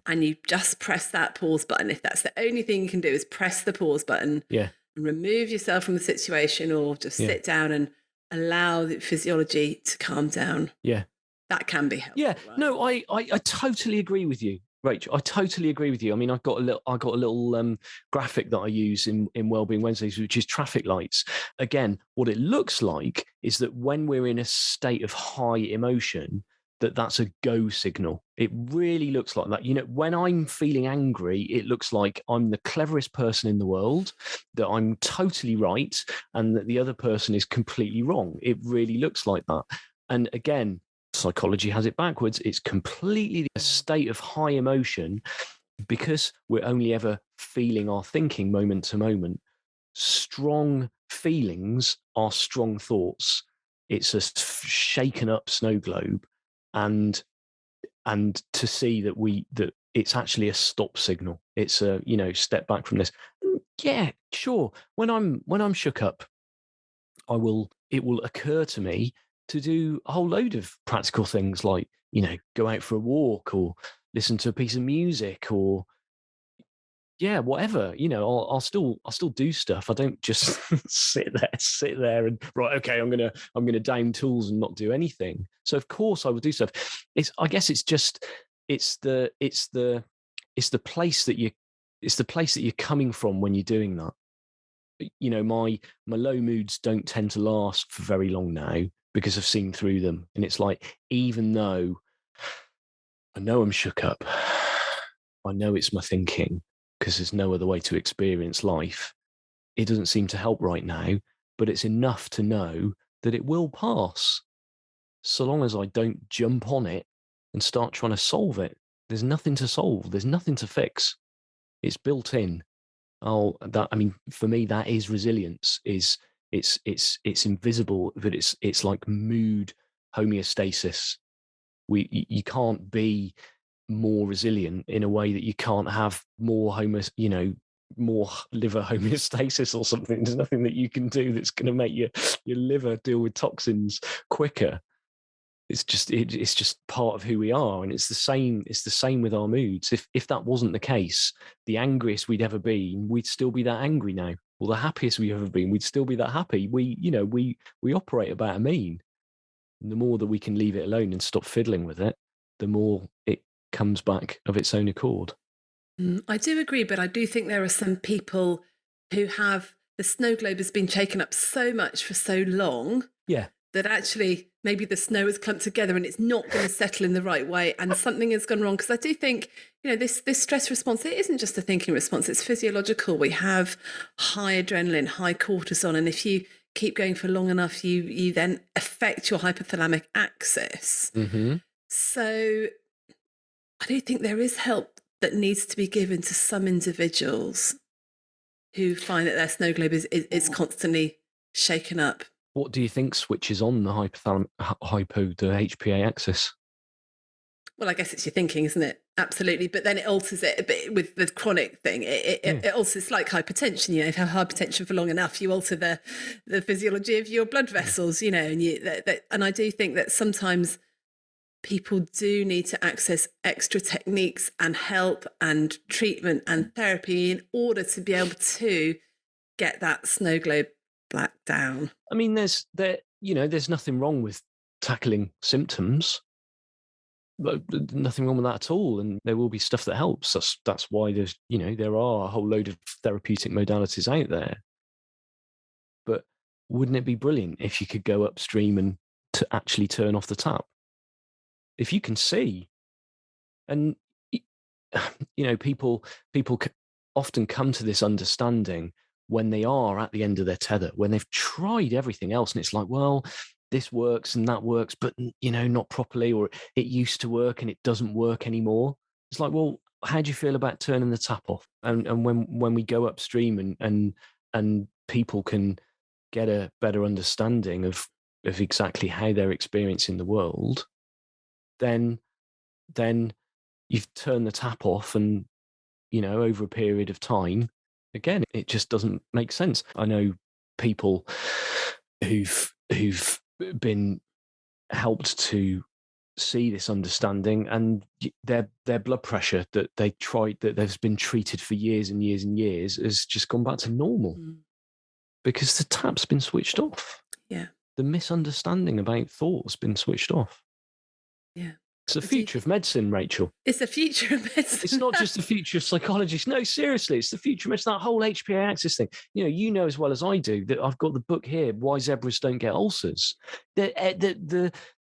and you just press that pause button. If that's the only thing you can do is press the pause button, and remove yourself from the situation, or just sit down and allow the physiology to calm down. That can be helpful. Yeah, right? no, I totally agree with you, Rachel. I totally agree with you. I mean, I got a little graphic that I use in Wellbeing Wednesdays, which is traffic lights. Again, what it looks like is that when we're in a state of high emotion, that's a go signal. It really looks like that. When I'm feeling angry, it looks like I'm the cleverest person in the world, that I'm totally right, and that the other person is completely wrong. It really looks like that. And again, psychology has it backwards. It's completely a state of high emotion, because we're only ever feeling our thinking moment to moment. Strong feelings are strong thoughts. It's a shaken up snow globe, and to see that it's actually a stop signal. It's a step back from this. Yeah, sure. When I'm shook up, it will occur to me to do a whole load of practical things, like go out for a walk, or listen to a piece of music, or whatever. I'll still do stuff. I don't just sit there and right, okay, I'm gonna down tools and not do anything. So of course I will do stuff. I guess it's the place that you're coming from when you're doing that. My low moods don't tend to last for very long now, because I've seen through them. And it's like, even though I know I'm shook up, I know it's my thinking, because there's no other way to experience life, it doesn't seem to help right now, but it's enough to know that it will pass. So long as I don't jump on it and start trying to solve it. There's nothing to solve. There's nothing to fix. It's built in. For me, that is resilience. It's invisible, but it's like mood homeostasis. You can't be more resilient in a way that you can't have more more liver homeostasis or something. There's nothing that you can do that's going to make your liver deal with toxins quicker. It's just part of who we are, and it's the same with our moods. If that wasn't the case, the angriest we'd ever been, we'd still be that angry now. Or the happiest we've ever been, we'd still be that happy. We operate about a mean. And the more that we can leave it alone and stop fiddling with it, the more it comes back of its own accord. I do agree, but I do think there are some people who have the snow globe has been shaken up so much for so long. That actually maybe the snow has clumped together and it's not going to settle in the right way, and something has gone wrong. Because I do think, this stress response, it isn't just a thinking response, it's physiological. We have high adrenaline, high cortisol, and if you keep going for long enough, you then affect your hypothalamic axis. Mm-hmm. So I do think there is help that needs to be given to some individuals who find that their snow globe is constantly shaken up. What do you think switches on the the HPA axis? Well, I guess it's your thinking, isn't it? Absolutely. But then it alters it a bit with the chronic thing. It alters, it's like hypertension. If you have hypertension for long enough, you alter the physiology of your blood vessels, and and I do think that sometimes people do need to access extra techniques and help and treatment and therapy in order to be able to get that snow globe black down. I mean, there's nothing wrong with tackling symptoms. Nothing wrong with that at all, and there will be stuff that helps. That's why there are a whole load of therapeutic modalities out there. But wouldn't it be brilliant if you could go upstream and to actually turn off the tap? If you can see, and people often come to this understanding when they are at the end of their tether, when they've tried everything else, and it's like, well, this works and that works, but not properly, or it used to work and it doesn't work anymore. It's like, well, how do you feel about turning the tap off? And when we go upstream and people can get a better understanding of exactly how they're experiencing the world, then you've turned the tap off, and over a period of time, again, it just doesn't make sense. I know people who've been helped to see this understanding, and their blood pressure that that's been treated for years and years and years has just gone back to normal because the tap's been switched off. Yeah. The misunderstanding about thought's been switched off. Yeah. It's the future of medicine, Rachel. It's the future of medicine. It's not just the future of psychology. No, seriously, it's the future of medicine. That whole HPA axis thing. You know as well as I do that I've got the book here, Why Zebras Don't Get Ulcers. The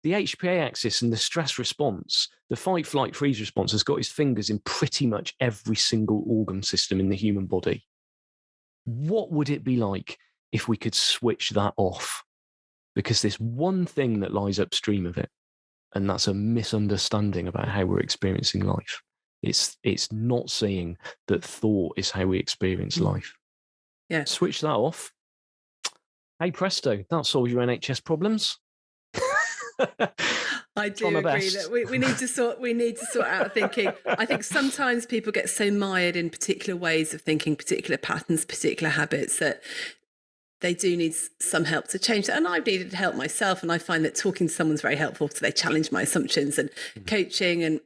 HPA axis and the stress response, the fight, flight, freeze response has got his fingers in pretty much every single organ system in the human body. What would it be like if we could switch that off? Because there's one thing that lies upstream of it, and that's a misunderstanding about how we're experiencing life. It's not seeing that thought is how we experience life. Yeah. Switch that off. Hey presto, that solves your NHS problems. I do agree that we need to sort out thinking. I think sometimes people get so mired in particular ways of thinking, particular patterns, particular habits, that they do need some help to change that. And I've needed help myself. And I find that talking to someone's very helpful. So they challenge my assumptions, and coaching and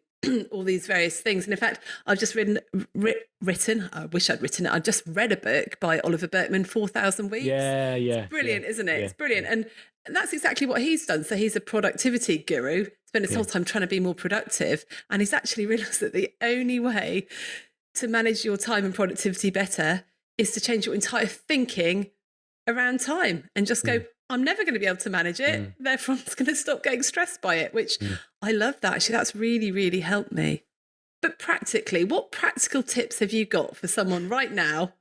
all these various things. And in fact, I've just written, I wish I'd written it. I just read a book by Oliver Burkeman, 4,000 Weeks. Yeah. It's brilliant, isn't it? Yeah, it's brilliant. And that's exactly what he's done. So he's a productivity guru, spent his whole time trying to be more productive. And he's actually realized that the only way to manage your time and productivity better is to change your entire thinking around time and just go, I'm never going to be able to manage it. Therefore, I'm just going to stop getting stressed by it, which I love that. Actually, that's really, really helped me. But practically, what practical tips have you got for someone right now?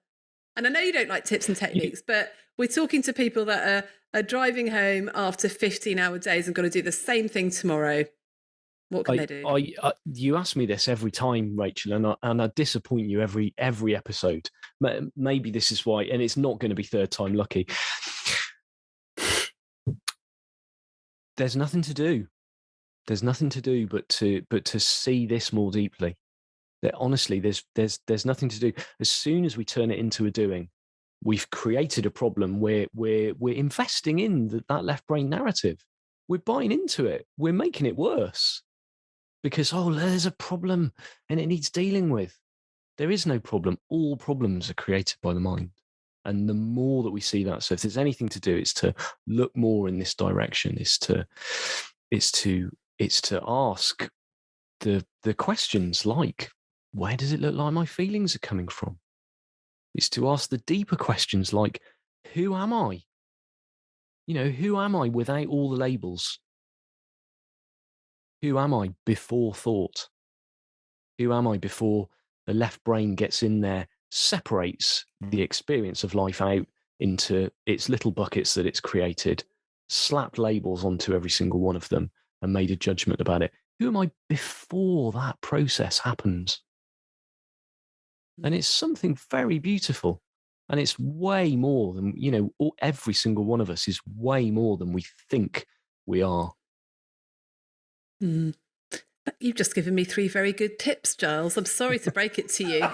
And I know you don't like tips and techniques, but we're talking to people that are driving home after 15-hour days and got to do the same thing tomorrow. What can they do? You ask me this every time, Rachel, and I disappoint you every episode. Maybe this is why, and it's not going to be third time lucky. There's nothing to do. There's nothing to do but to see this more deeply. That honestly, there's nothing to do. As soon as we turn it into a doing, we've created a problem where we're investing in that left brain narrative. We're buying into it. We're making it worse. Because, there's a problem and it needs dealing with. There is no problem. All problems are created by the mind. And the more that we see that, so if there's anything to do, it's to look more in this direction, it's to ask the questions like, where does it look like my feelings are coming from? It's to ask the deeper questions like, who am I? Who am I without all the labels? Who am I before thought? Who am I before the left brain gets in there, separates the experience of life out into its little buckets that it's created, slapped labels onto every single one of them, and made a judgment about it. Who am I before that process happens? And it's something very beautiful. And it's way more than, every single one of us is way more than we think we are. You've just given me 3 very good tips, Giles. I'm sorry to break it to you.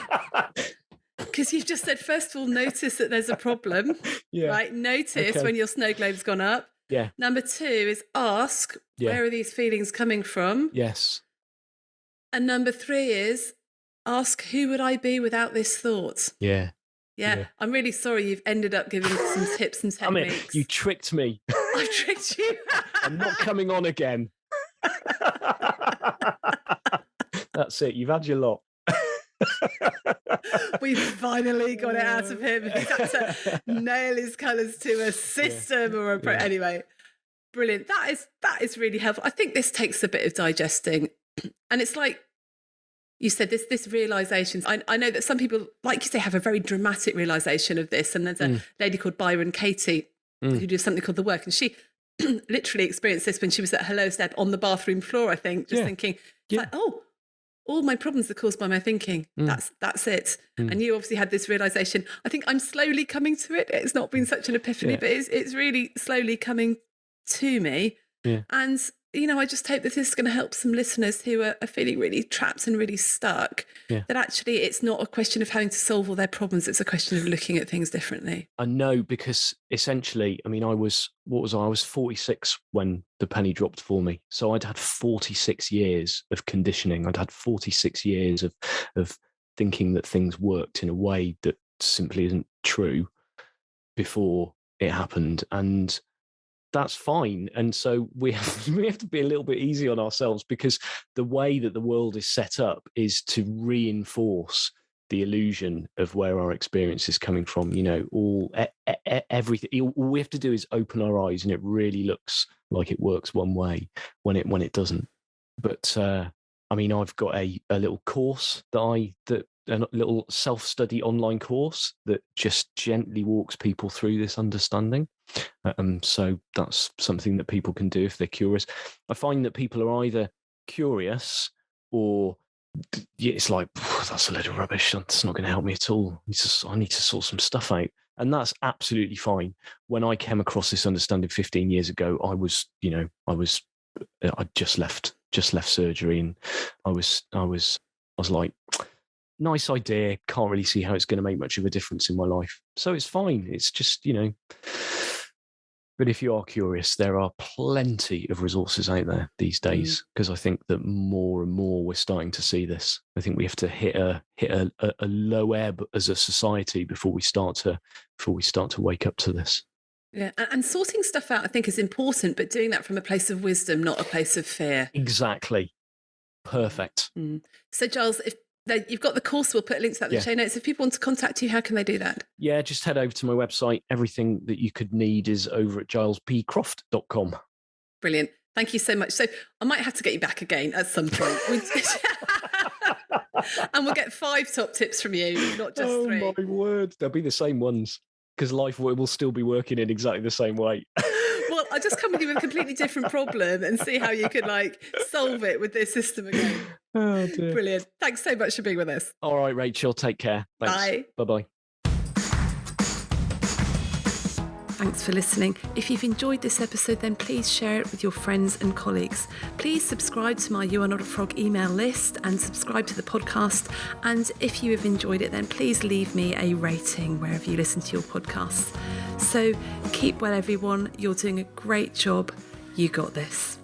Because you've just said, first of all, notice that there's a problem, right? Notice when your snow globe's gone up. Yeah. Number 2 is ask, where are these feelings coming from? Yes. And number 3 is ask, who would I be without this thought? Yeah. I'm really sorry you've ended up giving some tips and techniques. I mean, you tricked me. I tricked you. I'm not coming on again. That's it. You've had your lot. We've finally got it out of him. He's had to nail his colours to a system or a anyway. Brilliant. That is really helpful. I think this takes a bit of digesting, and it's like you said, this realisation. I know that some people, like you say, have a very dramatic realisation of this, and there's a lady called Byron Katie who does something called The Work, and she literally experienced this when she was at her lowest ebb on the bathroom floor, I think, just thinking, like, oh, all my problems are caused by my thinking. That's it. And you obviously had this realisation. I think I'm slowly coming to it. It's not been such an epiphany, but it's really slowly coming to me. Yeah. And, I just hope that this is going to help some listeners who are feeling really trapped and really stuck, that actually it's not a question of having to solve all their problems. It's a question of looking at things differently. I know, because essentially, I mean, I was 46 when the penny dropped for me. So I'd had 46 years of conditioning. I'd had 46 years of thinking that things worked in a way that simply isn't true before it happened. And that's fine. And so we have to be a little bit easy on ourselves, because the way that the world is set up is to reinforce the illusion of where our experience is coming from. Everything. All we have to do is open our eyes, and it really looks like it works one way when it doesn't. But I mean, I've got a little course a little self-study online course that just gently walks people through this understanding. So that's something that people can do if they're curious. I find that people are either curious or it's like, that's a load of rubbish. That's not going to help me at all. I need to sort some stuff out. And that's absolutely fine. When I came across this understanding 15 years ago, I just left surgery, and I was like, nice idea. Can't really see how it's going to make much of a difference in my life. So it's fine. It's just, but if you are curious, there are plenty of resources out there these days, because I think that more and more we're starting to see this. I think we have to hit a low ebb as a society before we start to wake up to this. Yeah, and sorting stuff out, I think, is important, but doing that from a place of wisdom, not a place of fear. Exactly. Perfect. So, Giles, if you've got the course, we'll put links out in the show notes. If people want to contact you, how can they do that? Yeah, just head over to my website. Everything that you could need is over at gilespcroft.com. Brilliant. Thank you so much. So I might have to get you back again at some point. And we'll get 5 top tips from you, not just 3. Oh, my word. They'll be the same ones, because life will still be working in exactly the same way. Well, I'll just come with you with a completely different problem and see how you could solve it with this system again. Oh, dear. Brilliant. Thanks so much for being with us. All right, Rachel, take care. Thanks. Bye. Bye-bye. Thanks for listening. If you've enjoyed this episode, then please share it with your friends and colleagues. Please subscribe to my You Are Not a Frog email list and subscribe to the podcast. And if you have enjoyed it, then please leave me a rating wherever you listen to your podcasts. So keep well, everyone. You're doing a great job. You got this.